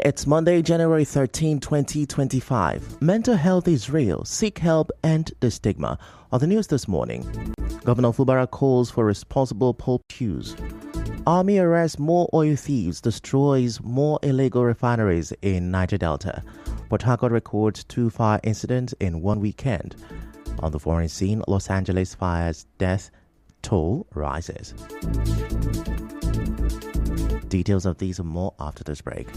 it's Monday, January 13, 2025. Mental health is real. Seek help, end the stigma. On the news this morning, Governor Fubara calls for responsible poll use. Army arrests more oil thieves, destroys more illegal refineries in Niger Delta. Port Harcourt records 2 fire incidents in one weekend. On the foreign scene, Los Angeles fires death toll rises. Details of these and more after this break.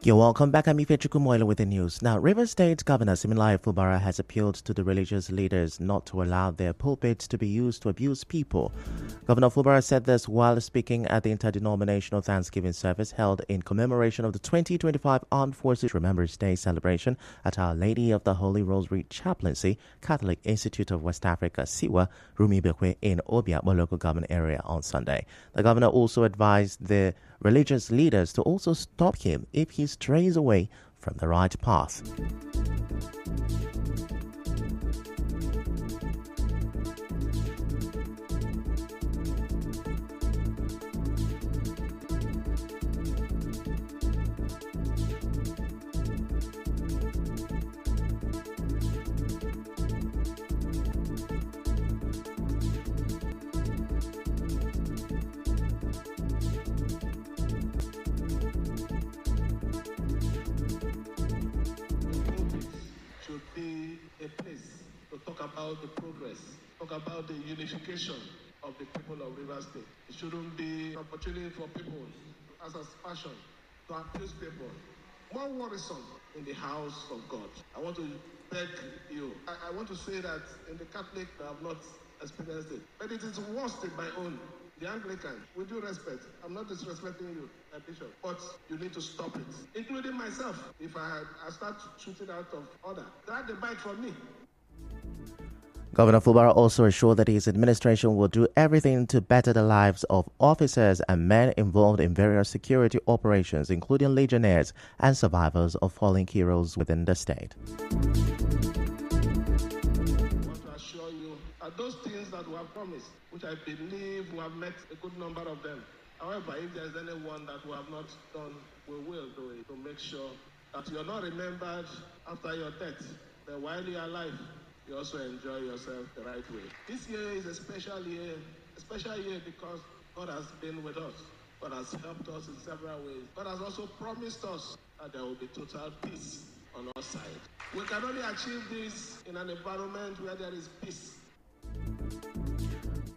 You're welcome back. I'm Ife Chukwumoilo with the news. Now, Rivers State Governor Siminalayi Fubara has appealed to the religious leaders not to allow their pulpits to be used to abuse people. Governor Fubara said this while speaking at the interdenominational Thanksgiving service held in commemoration of the 2025 Armed Forces Remembrance Day celebration at Our Lady of the Holy Rosary Chaplaincy, Catholic Institute of West Africa, Siwa, Rumi Bekwe in Obia, local government area on Sunday. The governor also advised the religious leaders to also stop him if he strays away from the right path. About the progress, talk about the unification of the people of Rivers State. It shouldn't be an opportunity for people to ask us passion, to abuse people. More worrisome in the house of God. I want to beg you. I want to say that in the Catholic, I have not experienced it. But it is worse in my own. The Anglican, with due respect, I'm not disrespecting you, Bishop, but you need to stop it, including myself. If I start shooting out of order, drag the bike from me. Governor Fubara also assured that his administration will do everything to better the lives of officers and men involved in various security operations, including legionnaires and survivors of fallen heroes within the state. I want to assure you that those things that we have promised, which I believe we have met a good number of them. However, if there is anyone that we have not done, we will do it to make sure that you are not remembered after your death, but while you are alive, you also enjoy yourself the right way. This year is a special year because God has been with us. God has helped us in several ways. God has also promised us that there will be total peace on our side. We can only achieve this in an environment where there is peace.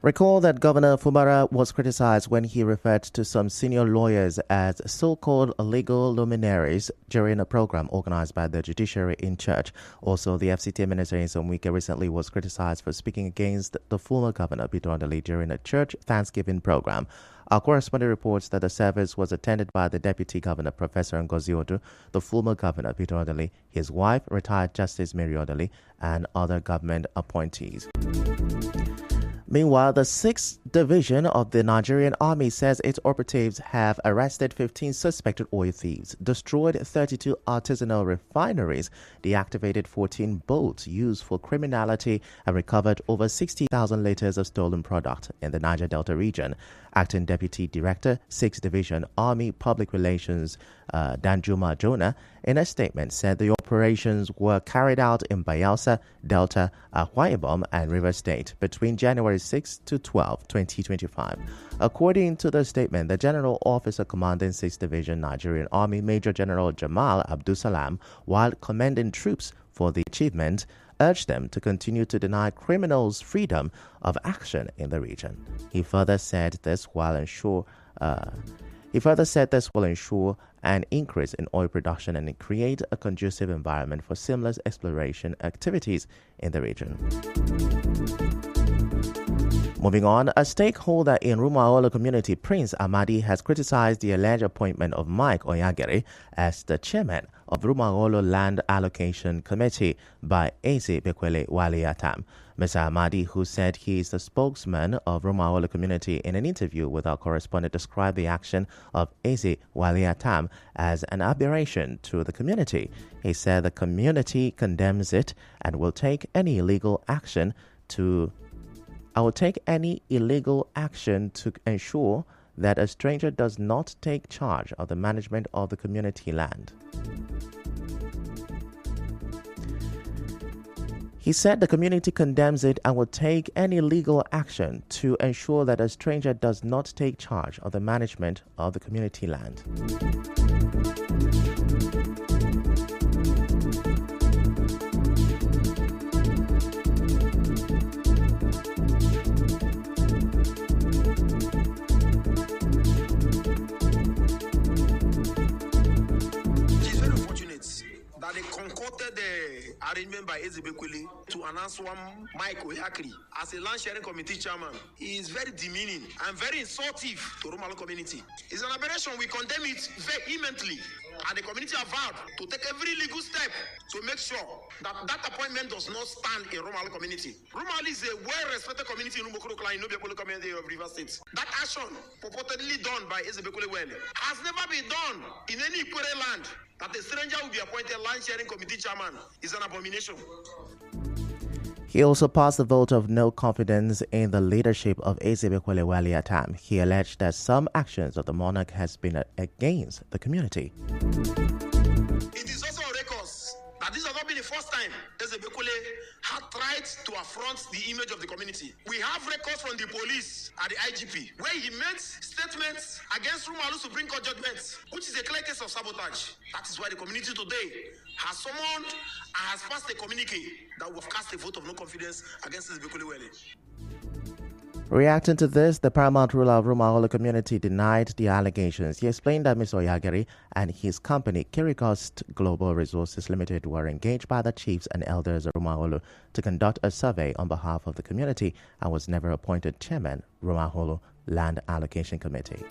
Recall that Governor Fubara was criticized when he referred to some senior lawyers as so-called legal luminaries during a program organized by the judiciary in church. Also, the FCT minister in Somwike recently was criticized for speaking against the former governor Peter Odili during a church Thanksgiving program. Our correspondent reports that the service was attended by the Deputy Governor, Professor Ngozi Odu, the former Governor Peter Odili, his wife, retired Justice Mary Odili, and other government appointees. Meanwhile, the 6th Division of the Nigerian Army says its operatives have arrested 15 suspected oil thieves, destroyed 32 artisanal refineries, deactivated 14 boats used for criminality, and recovered over 60,000 liters of stolen product in the Niger Delta region. Acting Deputy Director, 6th Division Army Public Relations Danjuma Jonah, in a statement, said the operations were carried out in Bayelsa, Delta, Akwa Ibom, and Rivers State between January 6 to 12, 2025. According to the statement, the General Officer commanding 6th Division Nigerian Army, Major General Jamal Abdulsalam, while commending troops for the achievement, urged them to continue to deny criminals freedom of action in the region. He further said this will ensure an increase in oil production and create a conducive environment for seamless exploration activities in the region. Moving on, a stakeholder in Rumaolo community, Prince Amadi, has criticized the alleged appointment of Mike Oyagere as the chairman of Rumaolo Land Allocation Committee by Eze Bekwele Waliatam. Mr. Amadi, who said he is the spokesman of Rumaolo community, in an interview with our correspondent, described the action of Eze Waliatam as an aberration to the community. He said the community condemns it and will take any illegal action to ensure that a stranger does not take charge of the management of the community land. He said the community condemns it and will take any legal action to ensure that a stranger does not take charge of the management of the community land. Arrangement by Eze Bekwele to announce one Mike Oyakri as a land sharing committee chairman. He is very demeaning and very insultive to Rumaolo community. It's an aberration. We condemn it vehemently. And the community have vowed to take every legal step to make sure that that appointment does not stand in Rumaolo community. Rumaolo is a well-respected community in Umokoro Clan, in Obiakpolo community of River State. That action purportedly done by Eze Bekwele has never been done in any Ikwere land. That a stranger will be appointed land sharing committee chairman is an abomination. He also passed the vote of no confidence in the leadership of Eze Bekwele Waliatam. He alleged that some actions of the monarch has been against the community. It is also on records that this has not been the first time Eze Bekwele had tried to affront the image of the community. We have records from the police at the IGP where he made statements against Rumaolo Supreme Court judgments, which is a clear case of sabotage. That is why the community today has summoned and has passed a communique that will have cast a vote of no confidence against Eze Bekwele Wale. Reacting to this, the paramount ruler of Rumaolo community denied the allegations. He explained that Mr. Oyagere and his company, Kirikost Global Resources Limited, were engaged by the chiefs and elders of Rumaolo to conduct a survey on behalf of the community and was never appointed chairman, Rumaolo Land Allocation Committee.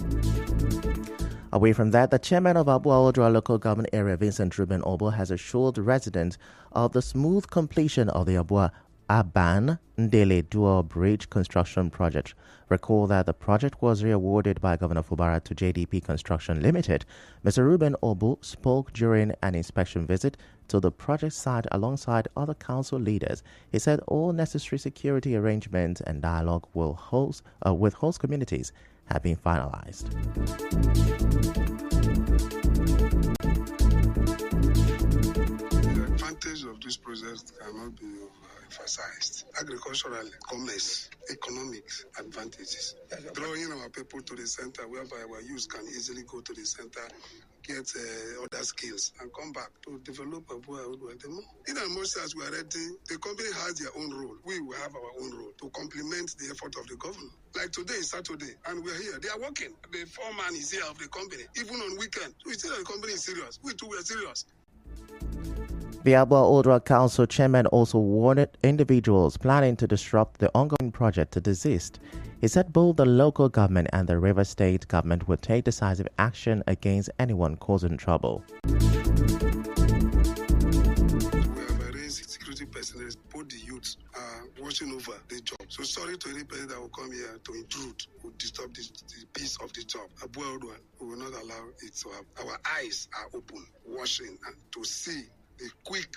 Away from that, the chairman of Abua Odra local government area, Vincent Ruben Obo, has assured residents of the smooth completion of the Abua Aban Ndele Dual Bridge construction project. Recall that the project was re-awarded by Governor Fubara to JDP Construction Limited. Mr. Ruben Obu spoke during an inspection visit to the project site alongside other council leaders. He said all necessary security arrangements and dialogue with host communities have been finalized. The advantage of this project cannot be emphasized. Agriculturally, commerce, economics advantages. Drawing our people to the center whereby our youth can easily go to the center, get other skills and come back to develop Abua Odwa. In as much as we are ready, the company has their own role. We will have our own role to complement the effort of the government. Like today is Saturday and we are here. They are working. The foreman is here of the company, even on weekend. So we see that the company is serious. We too, we are serious. The Abua Odra Council chairman also warned individuals planning to disrupt the ongoing project to desist. He said both the local government and the River State government would take decisive action against anyone causing trouble. We have arranged security personnel, both the youths are watching over the jobs. So sorry to anybody that will come here to intrude, who disturb the peace of the job. Abu Odwan, we will not allow it to happen. Our eyes are open, watching, and to see the quick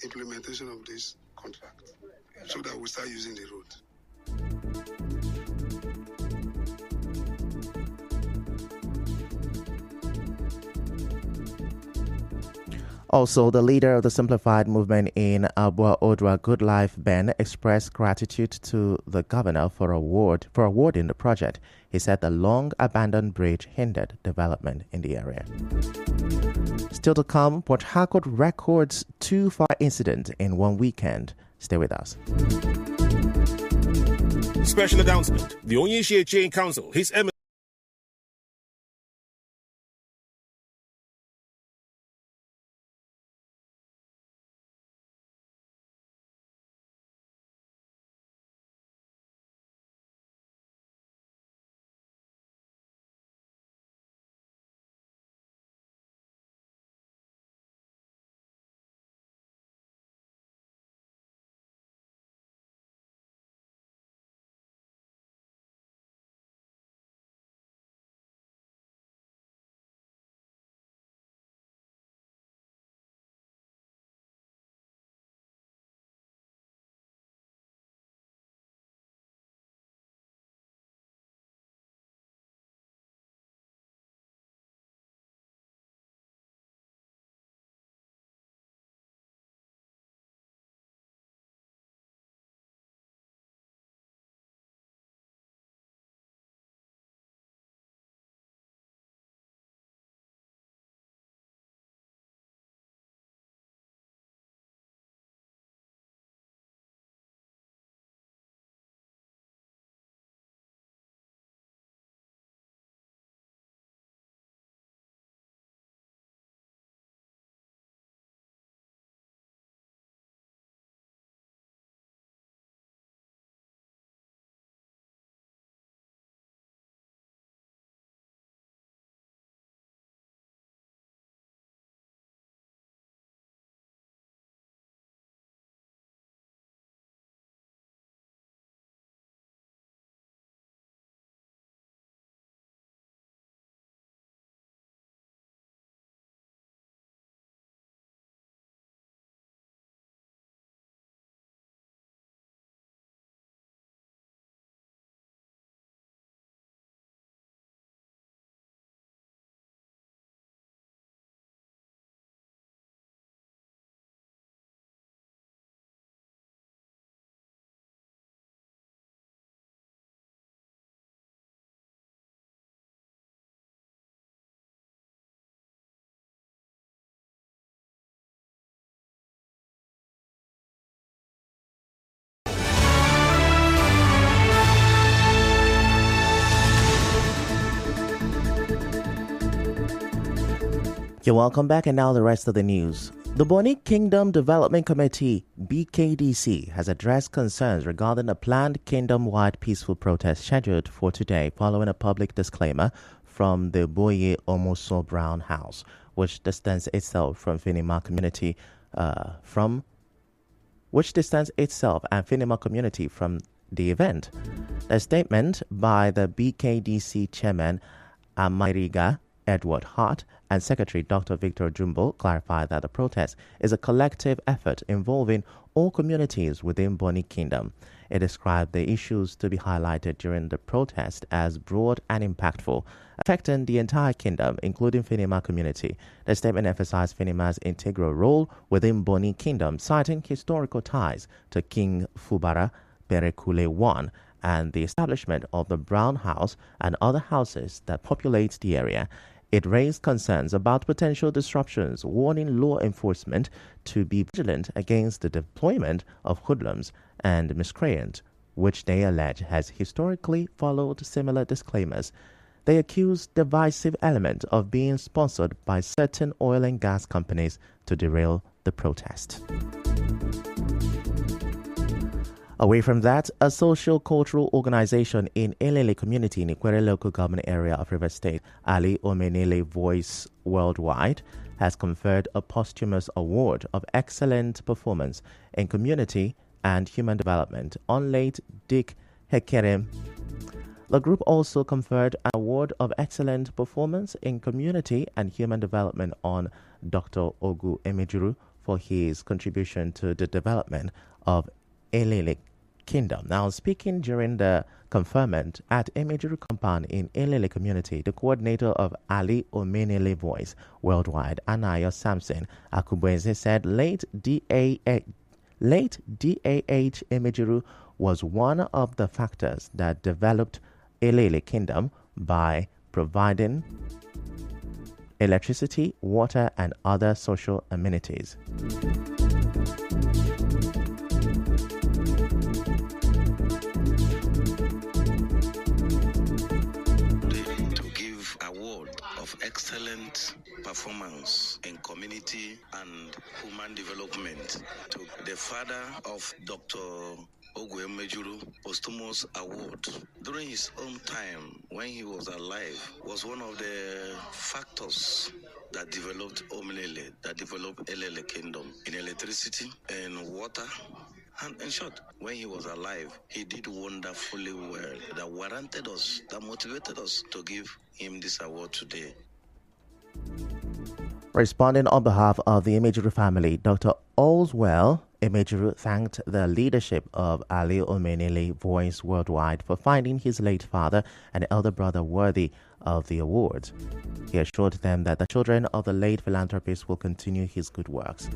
implementation of this contract so that we start using the road. Also, the leader of the Simplified Movement in Abua Odwa Good Life, Ben, expressed gratitude to the governor for awarding the project. He said the long-abandoned bridge hindered development in the area. Still to come, Port Harcourt records 2 fire incidents in one weekend. Stay with us. Special announcement. The Onyesha Chain Council, His Eminence. You're welcome back, and now the rest of the news. The Bonny Kingdom Development Committee, BKDC, has addressed concerns regarding a planned kingdom-wide peaceful protest scheduled for today following a public disclaimer from the Boye Omoso Brown House, which distanced itself from Finima community and Finima community from the event. A statement by the BKDC chairman, Amariga Edward Hart, and Secretary Dr. Victor Jumbo clarified that the protest is a collective effort involving all communities within Bonny Kingdom. It described the issues to be highlighted during the protest as broad and impactful, affecting the entire kingdom, including Finima community. The statement emphasized Finima's integral role within Bonny Kingdom, citing historical ties to King Fubara Berekule I and the establishment of the Brown House and other houses that populate the area. It raised concerns about potential disruptions, warning law enforcement to be vigilant against the deployment of hoodlums and miscreants, which they allege has historically followed similar disclaimers. They accused divisive element of being sponsored by certain oil and gas companies to derail the protest. Away from that, a social-cultural organization in Elele community in Ikwere local government area of River State, Ali Omenele Voice Worldwide, has conferred a posthumous award of excellent performance in community and Human Development on late Dick Hekerem. The group also conferred an award of excellent performance in community and human development on Dr. Ogu Emejuru for his contribution to the development of Elele Kingdom. Now, speaking during the conferment at Emejuru compound in Elele community, the coordinator of Ali Omenele Voice Worldwide, Anayo Samson Akubweze, said late DAH Emejuru was one of the factors that developed Elele Kingdom by providing electricity, water, and other social amenities. To give award of excellent performance in community and human development to the father of Dr. Ogu Emejuru posthumous award during his own time when he was alive was one of the factors that developed Omelele, that developed Elele Kingdom in electricity and water. And in short, when he was alive, he did wonderfully well. That warranted us, that motivated us to give him this award today. Responding on behalf of the Emejuru family, Dr. Allswell Emejuru thanked the leadership of Ali Omenele Voice Worldwide for finding his late father and elder brother worthy of the award. He assured them that the children of the late philanthropist will continue his good works.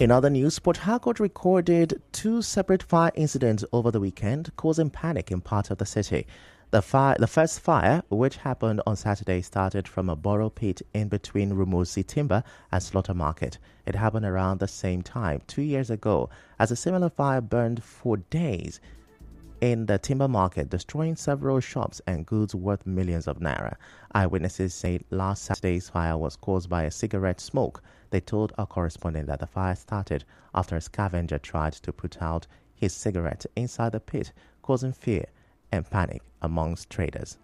In other news, Port Harcourt recorded 2 separate fire incidents over the weekend, causing panic in parts of the city. The first fire, which happened on Saturday, started from a borrow pit in between Rumusi Timber and Slaughter Market. It happened around the same time 2 years ago, as a similar fire burned for days in the timber market, destroying several shops and goods worth millions of naira. Eyewitnesses say last Saturday's fire was caused by a cigarette smoke. They told our correspondent that the fire started after a scavenger tried to put out his cigarette inside the pit, causing fear and panic amongst traders.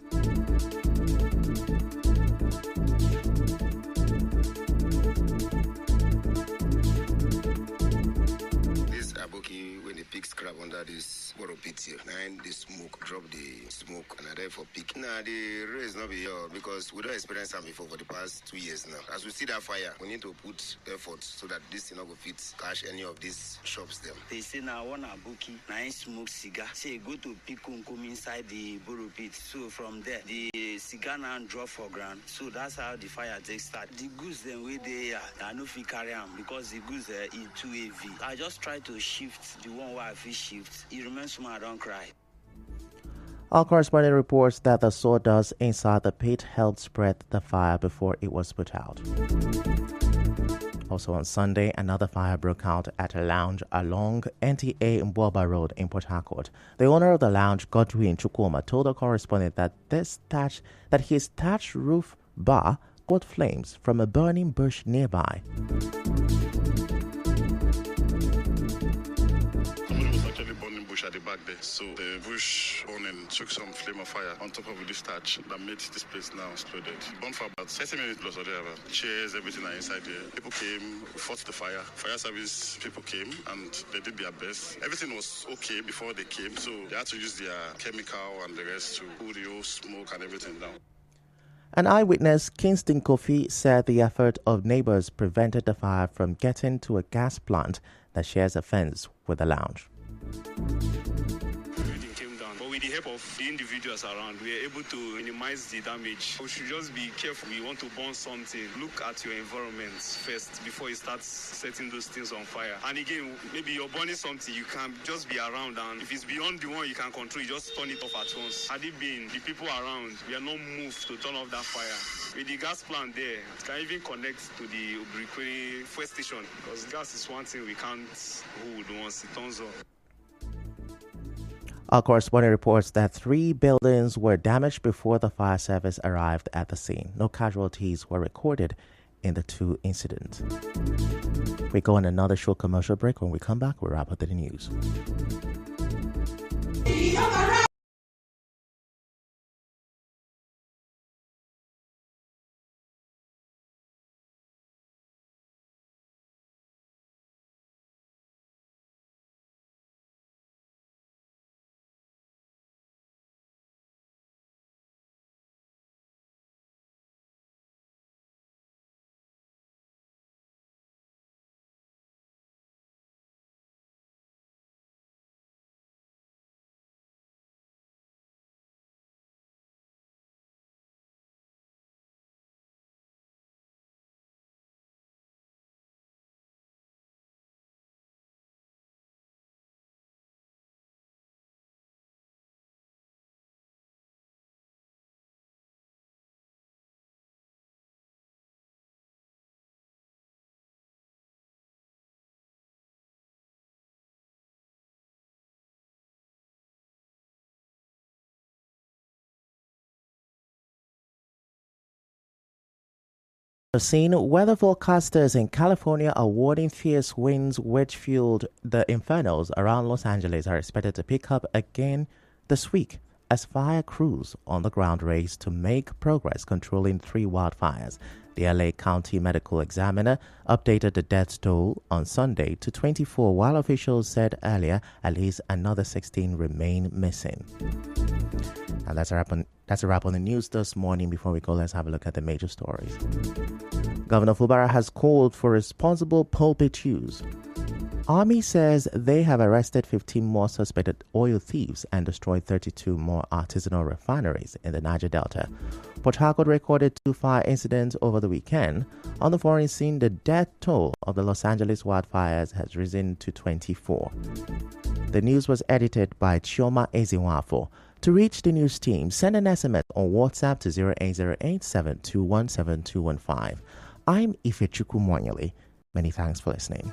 This aboki, when the pigs crab under this borrow pit here, and the smoke, drop the smoke, and I therefore pick. Now the race not be here because we don't experience that before for the past 2 years now. As we see that fire, we need to put effort so that this thing not go fit cash any of these shops them. They say now one aboki, now smoke cigar. Say go to pick come inside the borrow pit. So from there, the cigar now drop for ground. So that's how the fire takes start. The goods then way they are, I know if you carry them because the goods are too heavy. I just try to shift the one where I feel shift. It remains small, I don't cry. Our correspondent reports that the sawdust inside the pit helped spread the fire before it was put out. Also on Sunday, another fire broke out at a lounge along NTA Mboba Road in Port Harcourt. The owner of the lounge, Godwin Chukwuma, told a correspondent that his thatched roof bar caught flames from a burning bush nearby. At the back there, so the bush burning took some flame of fire on top of this thatch that made this place now exploded. Burned for about 30 minutes plus or whatever. Chairs, everything are inside there. People came, fought the fire. Fire service people came and they did their best. Everything was okay before they came, so they had to use their chemical and the rest to cool the whole smoke and everything down. An eyewitness, Kingston Kofi, said the effort of neighbors prevented the fire from getting to a gas plant that shares a fence with the lounge. Everything came down. But with the help of the individuals around, we were able to minimize the damage. We should just be careful. We want to burn something. Look at your environment first before you start setting those things on fire. And again, maybe you're burning something, you can just be around, and if it's beyond the one you can control, you just turn it off at once. Had it been the people around, we are not moved to turn off that fire. With the gas plant there, it can even connect to the Obrikwere fuel station, because gas is one thing we can't hold once it turns off. Our correspondent reports that 3 buildings were damaged before the fire service arrived at the scene. No casualties were recorded in the 2 incidents. We go on another short commercial break. When we come back, we'll wrap up the news. Seen weather forecasters in California are warning fierce winds which fueled the infernos around Los Angeles are expected to pick up again this week as fire crews on the ground race to make progress controlling 3 wildfires. The LA County Medical Examiner updated the death toll on Sunday to 24, while officials said earlier at least another 16 remain missing. And that's a wrap on the news this morning. Before we go, let's have a look at the major stories. Governor Fubara has called for responsible pulpit use. Army says they have arrested 15 more suspected oil thieves and destroyed 32 more artisanal refineries in the Niger Delta. Port Harcourt recorded 2 fire incidents over the weekend. On the foreign scene, the death toll of the Los Angeles wildfires has risen to 24. The news was edited by Chioma Eziwafo. To reach the news team, send an SMS on WhatsApp to 0808-721-7215. I'm Ifechukwu Mwanyele. Many thanks for listening.